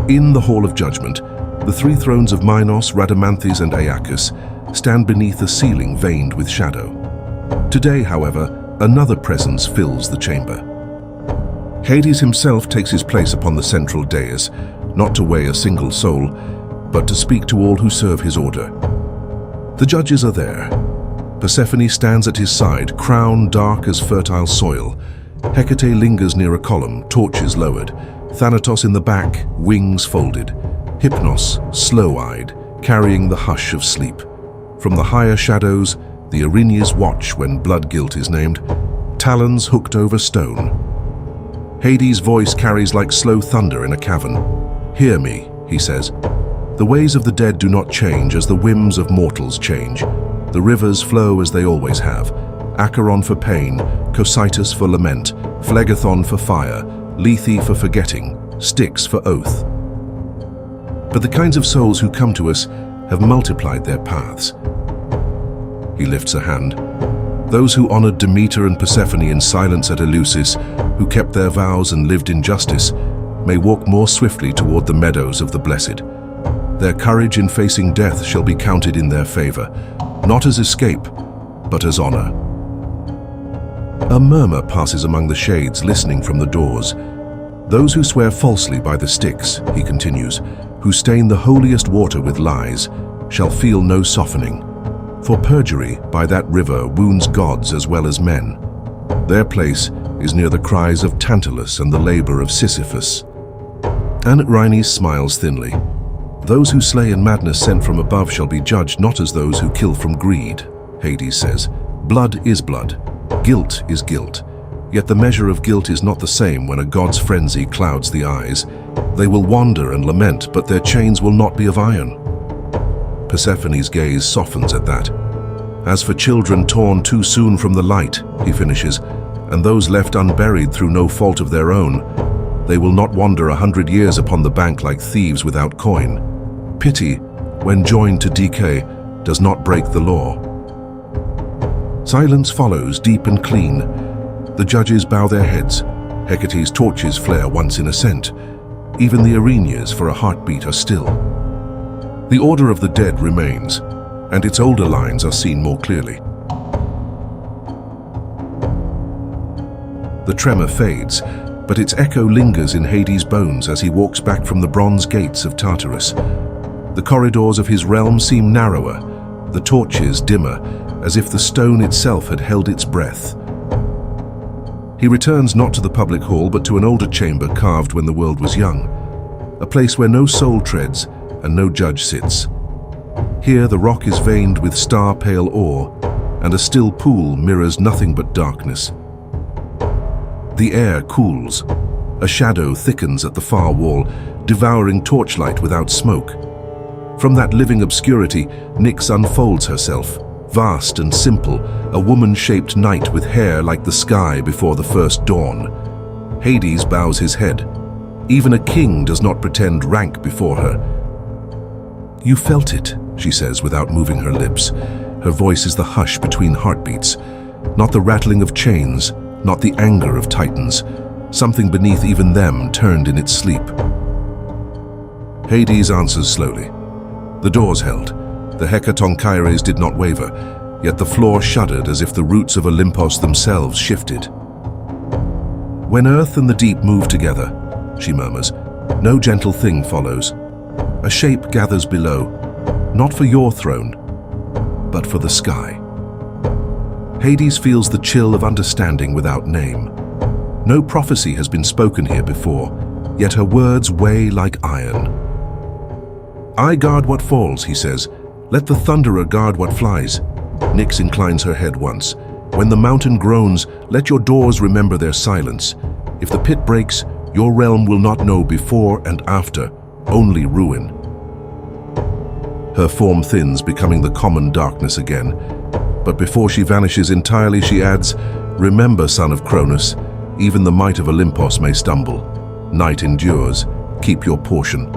In the Hall of Judgment, the three thrones of Minos, Rhadamanthys, and Iacchus stand beneath a ceiling veined with shadow. Today, however, another presence fills the chamber. Hades himself takes his place upon the central dais, not to weigh a single soul, but to speak to all who serve his order. The judges are there. Persephone stands at his side, crown dark as fertile soil. Hecate lingers near a column, torches lowered. Thanatos in the back, wings folded. Hypnos, slow-eyed, carrying the hush of sleep. From the higher shadows, the Erinyes watch when blood guilt is named, talons hooked over stone. Hades' voice carries like slow thunder in a cavern. Hear me, he says. The ways of the dead do not change as the whims of mortals change. The rivers flow as they always have. Acheron for pain, Cocytus for lament, Phlegethon for fire, Lethe for forgetting, Styx for oath. But the kinds of souls who come to us have multiplied their paths. He lifts a hand. Those who honored Demeter and Persephone in silence at Eleusis, who kept their vows and lived in justice, may walk more swiftly toward the meadows of the blessed. Their courage in facing death shall be counted in their favor, not as escape, but as honor. A murmur passes among the shades, listening from the doors. Those who swear falsely by the Styx, he continues, who stain the holiest water with lies, shall feel no softening. For perjury by that river wounds gods as well as men. Their place is near the cries of Tantalus and the labor of Sisyphus. Erinyes smiles thinly. Those who slay in madness sent from above shall be judged not as those who kill from greed, Hades says. Blood is blood. Guilt is guilt. Yet the measure of guilt is not the same when a god's frenzy clouds the eyes. They will wander and lament, but their chains will not be of iron. Persephone's gaze softens at that. As for children torn too soon from the light, he finishes, and those left unburied through no fault of their own, they will not wander 100 years upon the bank like thieves without coin. Pity, when joined to decay, does not break the law. Silence follows, deep and clean. The judges bow their heads. Hecate's torches flare once in ascent. Even the Erinyes for a heartbeat are still. The order of the dead remains, and its older lines are seen more clearly. The tremor fades, but its echo lingers in Hades' bones as he walks back from the bronze gates of Tartarus. The corridors of his realm seem narrower, the torches dimmer, as if the stone itself had held its breath. He returns not to the public hall, but to an older chamber carved when the world was young, a place where no soul treads and no judge sits. Here the rock is veined with star-pale ore, and a still pool mirrors nothing but darkness. The air cools. A shadow thickens at the far wall, devouring torchlight without smoke. From that living obscurity, Nyx unfolds herself, vast and simple, a woman-shaped night with hair like the sky before the first dawn. Hades bows his head. Even a king does not pretend rank before her. "You felt it," she says without moving her lips. Her voice is the hush between heartbeats, not the rattling of chains, not the anger of titans. Something beneath even them turned in its sleep. Hades answers slowly. The doors held. The hekatonchires did not waver, yet the floor shuddered as if the roots of Olympus themselves shifted. "When earth and the deep move together," she murmurs, "no gentle thing follows. A shape gathers below, not for your throne, but for the sky." Hades feels the chill of understanding without name. No prophecy has been spoken here before, yet her words weigh like iron. "I guard what falls," he says. "Let the thunderer guard what flies." Nyx inclines her head once. "When the mountain groans, let your doors remember their silence. If the pit breaks, your realm will not know before and after, only ruin." Her form thins, becoming the common darkness again. But before she vanishes entirely, she adds, "Remember, son of Cronus, even the might of Olympus may stumble. Night endures. Keep your portion."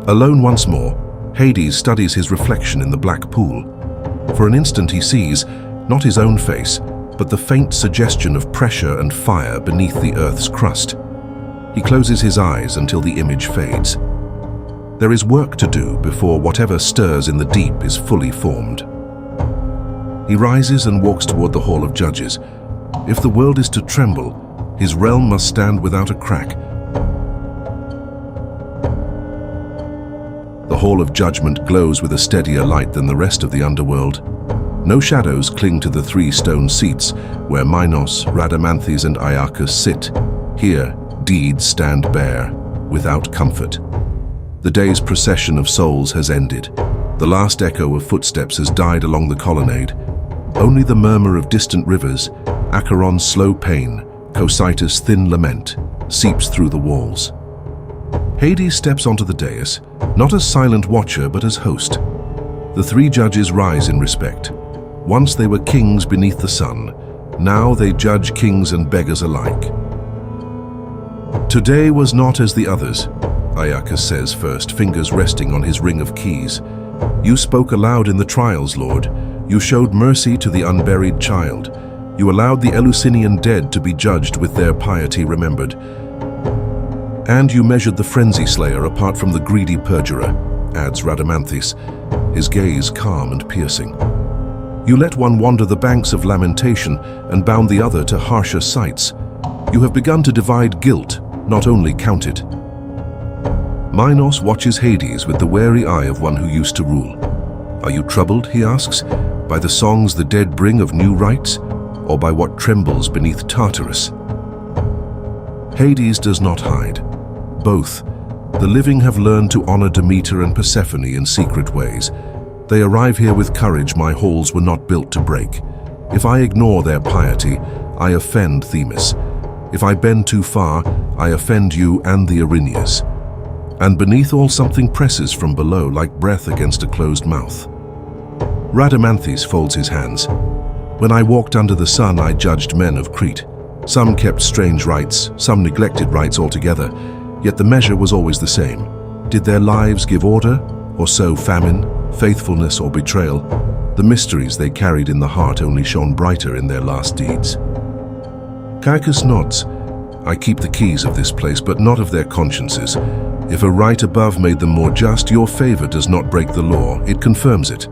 Alone once more, Hades studies his reflection in the black pool. For an instant he sees, not his own face, but the faint suggestion of pressure and fire beneath the earth's crust. He closes his eyes until the image fades. There is work to do before whatever stirs in the deep is fully formed. He rises and walks toward the Hall of Judges. If the world is to tremble, his realm must stand without a crack. The Hall of Judgment glows with a steadier light than the rest of the underworld. No shadows cling to the 3 stone seats where Mythnos, Rhadamanthys, and Iacchus sit. Here, deeds stand bare, without comfort. The day's procession of souls has ended. The last echo of footsteps has died along the colonnade. Only the murmur of distant rivers, Acheron's slow pain, Cocytus' thin lament, seeps through the walls. Hades steps onto the dais, not as silent watcher but as host. The 3 judges rise in respect. Once they were kings beneath the sun, now they judge kings and beggars alike. "Today was not as the others," Iacchus says first, fingers resting on his ring of keys. "You spoke aloud in the trials, Lord. You showed mercy to the unburied child. You allowed the Eleusinian dead to be judged with their piety remembered. And you measured the frenzy slayer apart from the greedy perjurer," adds Rhadamanthys, his gaze calm and piercing. "You let one wander the banks of lamentation and bound the other to harsher sights. You have begun to divide guilt, not only count it." Mythnos watches Hades with the wary eye of one who used to rule. "Are you troubled," he asks, "by the songs the dead bring of new rights, or by what trembles beneath Tartarus?" Hades does not hide. Both, The living have learned to honor Demeter and Persephone in secret ways. They arrive here with courage my halls were not built to break. If I ignore their piety, I offend Themis. If I bend too far, I offend you and the Erinyes. And beneath all something presses from below like breath against a closed mouth. Rhadamanthus folds his hands. When I walked under the sun, I judged men of Crete. Some kept strange rites, some neglected rites altogether, yet the measure was always the same. Did their lives give order, or sow famine, faithfulness or betrayal? The mysteries they carried in the heart only shone brighter in their last deeds. Caicus nods. I keep the keys of this place, but not of their consciences. If a right above made them more just, your favor does not break the law, it confirms it.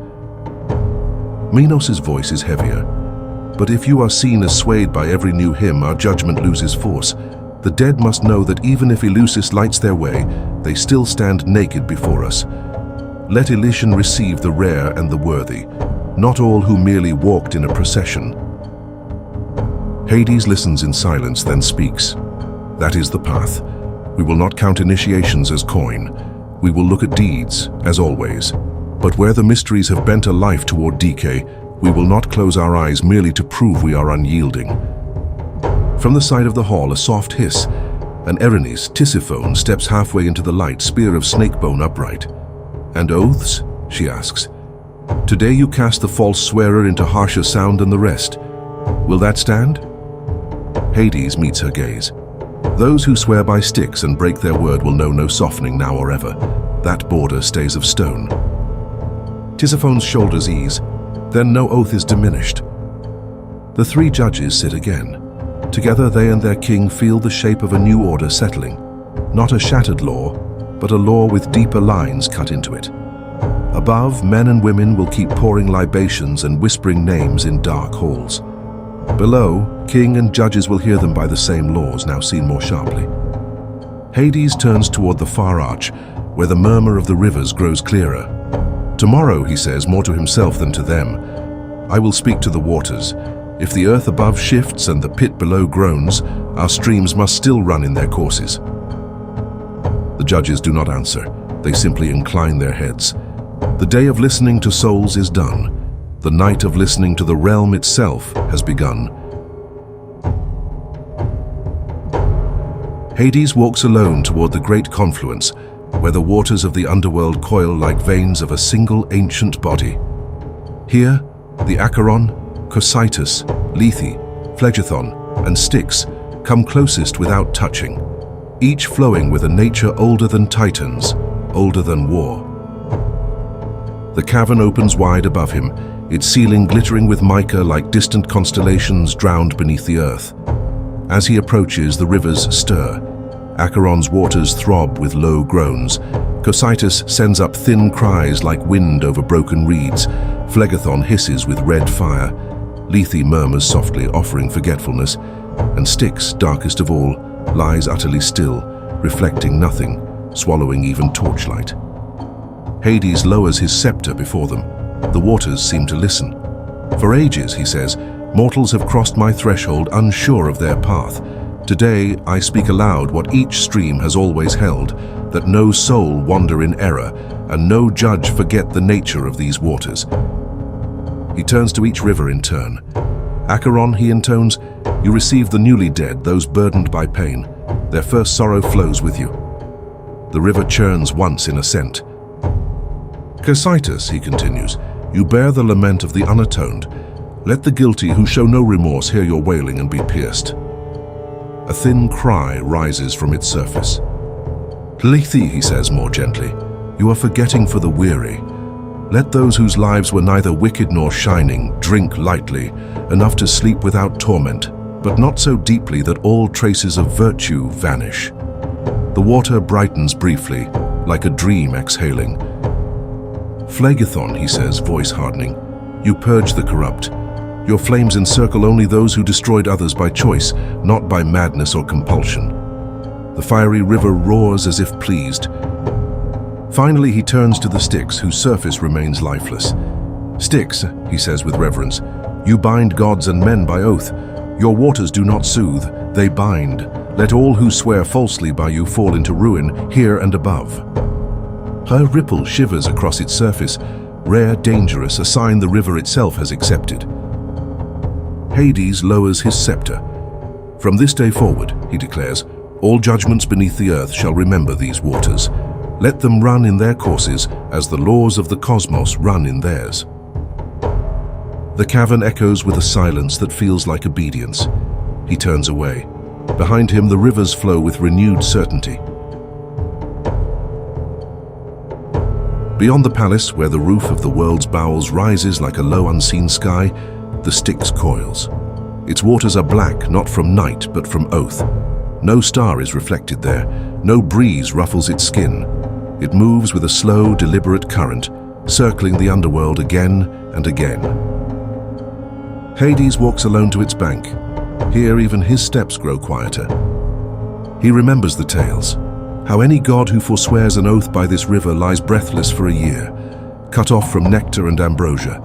Minos' voice is heavier. But if you are seen as swayed by every new hymn, our judgment loses force. The dead must know that even if Eleusis lights their way, they still stand naked before us. Let Elysium receive the rare and the worthy, not all who merely walked in a procession. Hades listens in silence, then speaks. That is the path. We will not count initiations as coin. We will look at deeds, as always. But where the mysteries have bent a life toward decay, we will not close our eyes merely to prove we are unyielding. From the side of the hall, a soft hiss. An Erinyes, Tisiphone, steps halfway into the light, spear of snakebone upright. And oaths? She asks. Today you cast the false swearer into harsher sound than the rest. Will that stand? Hades meets her gaze. Those who swear by Styx and break their word will know no softening now or ever. That border stays of stone. Tisiphone's shoulders ease. Then no oath is diminished. The three judges sit again. Together they and their king feel the shape of a new order settling. Not a shattered law, but a law with deeper lines cut into it. Above, men and women will keep pouring libations and whispering names in dark halls. Below, king and judges will hear them by the same laws, now seen more sharply. Hades turns toward the far arch, where the murmur of the rivers grows clearer. Tomorrow, he says, more to himself than to them, I will speak to the waters. If the earth above shifts and the pit below groans, our streams must still run in their courses. The judges do not answer. They simply incline their heads. The day of listening to souls is done. The night of listening to the realm itself has begun. Hades walks alone toward the great confluence, where the waters of the underworld coil like veins of a single ancient body. Here, the Acheron, Cocytus, Lethe, Phlegethon, and Styx come closest without touching, each flowing with a nature older than Titans, older than war. The cavern opens wide above him, its ceiling glittering with mica like distant constellations drowned beneath the earth. As he approaches, the rivers stir. Acheron's waters throb with low groans. Cocytus sends up thin cries like wind over broken reeds. Phlegethon hisses with red fire. Lethe murmurs softly, offering forgetfulness. And Styx, darkest of all, lies utterly still, reflecting nothing, swallowing even torchlight. Hades lowers his scepter before them. The waters seem to listen. For ages, he says, mortals have crossed my threshold unsure of their path. Today, I speak aloud what each stream has always held, that no soul wander in error, and no judge forget the nature of these waters. He turns to each river in turn. Acheron, he intones, you receive the newly dead, those burdened by pain. Their first sorrow flows with you. The river churns once in ascent. Cocytus, he continues, you bear the lament of the unatoned. Let the guilty who show no remorse hear your wailing and be pierced. A thin cry rises from its surface. Lethe, he says more gently, you are forgetting for the weary. Let those whose lives were neither wicked nor shining drink lightly, enough to sleep without torment, but not so deeply that all traces of virtue vanish. The water brightens briefly, like a dream exhaling. Phlegethon, he says, voice hardening, you purge the corrupt. Your flames encircle only those who destroyed others by choice, not by madness or compulsion. The fiery river roars as if pleased. Finally, he turns to the Styx, whose surface remains lifeless. Styx, he says with reverence, you bind gods and men by oath. Your waters do not soothe, they bind, Let all who swear falsely by you fall into ruin here and above. Her ripple shivers across its surface, rare, dangerous, a sign the river itself has accepted. Hades lowers his scepter. From this day forward, he declares, all judgments beneath the earth shall remember these waters. Let them run in their courses as the laws of the cosmos run in theirs. The cavern echoes with a silence that feels like obedience. He turns away. Behind him, the rivers flow with renewed certainty. Beyond the palace, where the roof of the world's bowels rises like a low unseen sky, the Styx coils. Its waters are black, not from night, but from oath. No star is reflected there. No breeze ruffles its skin. It moves with a slow, deliberate current, circling the underworld again and again. Hades walks alone to its bank. Here, even his steps grow quieter. He remembers the tales, how any god who forswears an oath by this river lies breathless for a year, cut off from nectar and ambrosia,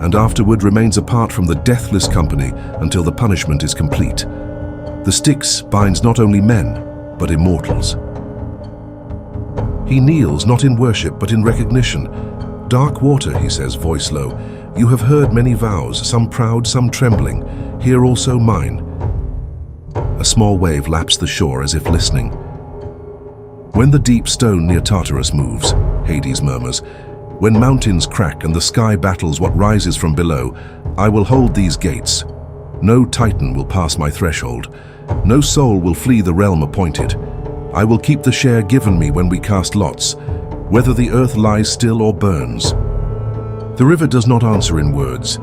and afterward remains apart from the deathless company until the punishment is complete. The Styx binds not only men, but immortals. He kneels not in worship, but in recognition. Dark water, he says, voice low, you have heard many vows, some proud, some trembling. Hear also mine. A small wave laps the shore as if listening. When the deep stone near Tartarus moves, Hades murmurs, when mountains crack and the sky battles what rises from below, I will hold these gates. No titan will pass my threshold. No soul will flee the realm appointed. I will keep the share given me when we cast lots, whether the earth lies still or burns. The river does not answer in words.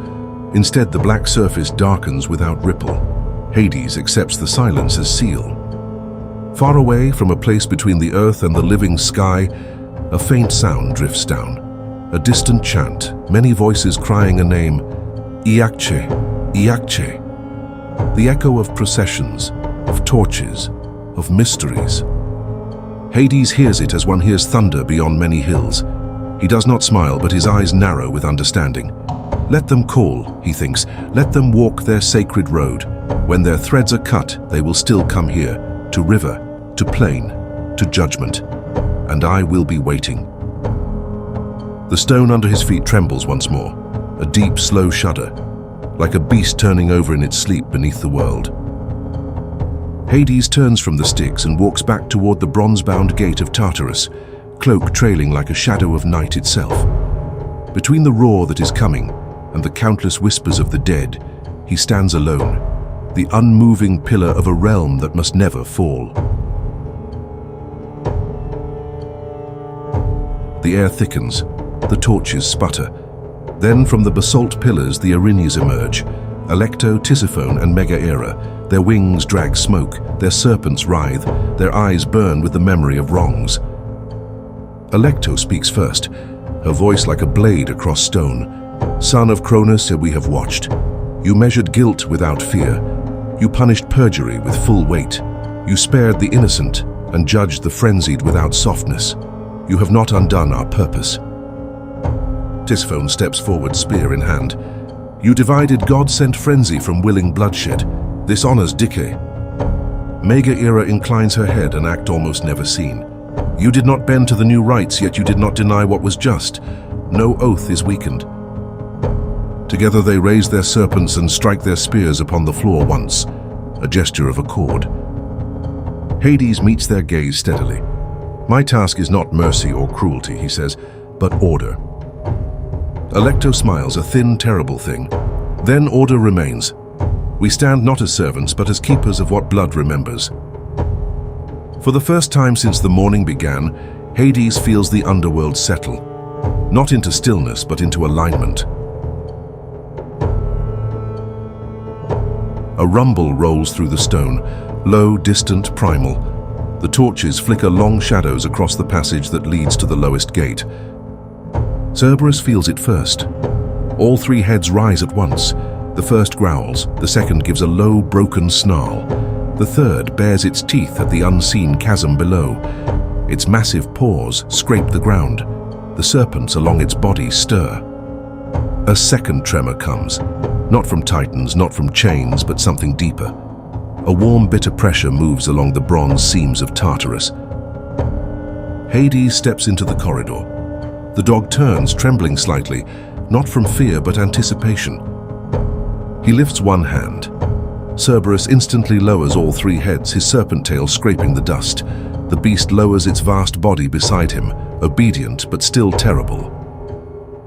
Instead, the black surface darkens without ripple. Hades accepts the silence as seal. Far away, from a place between the earth and the living sky, a faint sound drifts down. A distant chant, many voices crying a name, Iacchus, Iacchus. The echo of processions, of torches, of mysteries. Hades hears it as one hears thunder beyond many hills. He does not smile, but his eyes narrow with understanding. Let them call, he thinks, let them walk their sacred road. When their threads are cut, they will still come here, to river, to plain, to judgment. And I will be waiting. The stone under his feet trembles once more, a deep, slow shudder, like a beast turning over in its sleep beneath the world. Hades turns from the Styx and walks back toward the bronze-bound Gate of Tartarus, cloak trailing like a shadow of night itself. Between the roar that is coming and the countless whispers of the dead, he stands alone, the unmoving pillar of a realm that must never fall. The air thickens, the torches sputter. Then from the basalt pillars the Erinyes emerge, Alecto, Tisiphone and Megaera. Their wings drag smoke, their serpents writhe, their eyes burn with the memory of wrongs. Alecto speaks first, her voice like a blade across stone. Son of Cronus, we have watched. You measured guilt without fear. You punished perjury with full weight. You spared the innocent and judged the frenzied without softness. You have not undone our purpose. Tisiphone steps forward, spear in hand. You divided God-sent frenzy from willing bloodshed. This honors Dike. Megaera inclines her head, an act almost never seen. You did not bend to the new rites, yet you did not deny what was just. No oath is weakened. Together they raise their serpents and strike their spears upon the floor once, a gesture of accord. Hades meets their gaze steadily. My task is not mercy or cruelty, he says, but order. Alecto smiles, a thin, terrible thing. Then order remains. We stand not as servants, but as keepers of what blood remembers. For the first time since the morning began, Hades feels the underworld settle, not into stillness, but into alignment. A rumble rolls through the stone, low, distant, primal. The torches flicker long shadows across the passage that leads to the lowest gate. Cerberus feels it first. All three heads rise at once. The first growls, the second gives a low, broken snarl. The third bares its teeth at the unseen chasm below. Its massive paws scrape the ground. The serpents along its body stir. A second tremor comes, not from titans, not from chains, but something deeper. A warm, bitter pressure moves along the bronze seams of Tartarus. Hades steps into the corridor. The dog turns, trembling slightly, not from fear but anticipation. He lifts one hand. Cerberus instantly lowers all three heads, his serpent tail scraping the dust. The beast lowers its vast body beside him, obedient but still terrible.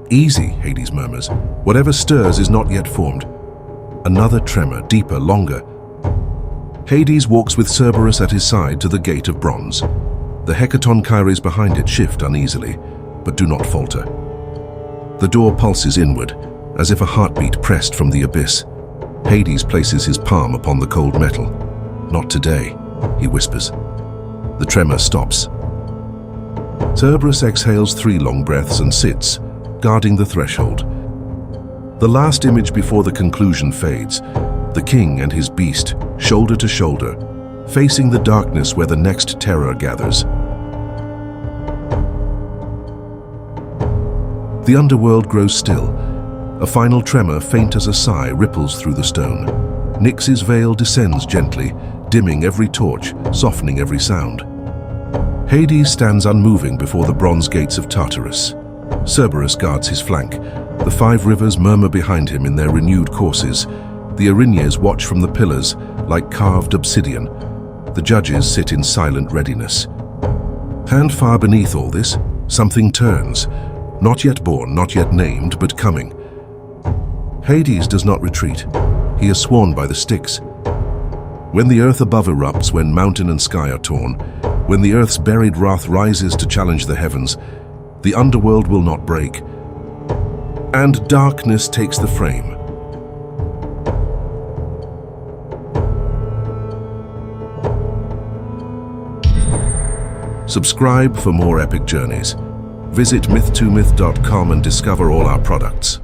"Easy," Hades murmurs. "Whatever stirs is not yet formed." Another tremor, deeper, longer. Hades walks with Cerberus at his side to the Gate of Bronze. The hecatonchires behind it shift uneasily, but do not falter. The door pulses inward, as if a heartbeat pressed from the abyss. Hades places his palm upon the cold metal. "Not today," he whispers. The tremor stops. Cerberus exhales 3 long breaths and sits, guarding the threshold. The last image before the conclusion fades, the king and his beast, shoulder to shoulder, facing the darkness where the next terror gathers. The underworld grows still. A final tremor, faint as a sigh, ripples through the stone. Nyx's veil descends gently, dimming every torch, softening every sound. Hades stands unmoving before the bronze gates of Tartarus. Cerberus guards his flank. The 5 rivers murmur behind him in their renewed courses. The Erinyes watch from the pillars, like carved obsidian. The judges sit in silent readiness. And far beneath all this, something turns. Not yet born, not yet named, but coming. Hades does not retreat. He is sworn by the Styx. When the earth above erupts, when mountain and sky are torn, when the earth's buried wrath rises to challenge the heavens, the underworld will not break, and darkness takes the frame. Subscribe for more epic journeys. Visit myth2myth.com and discover all our products.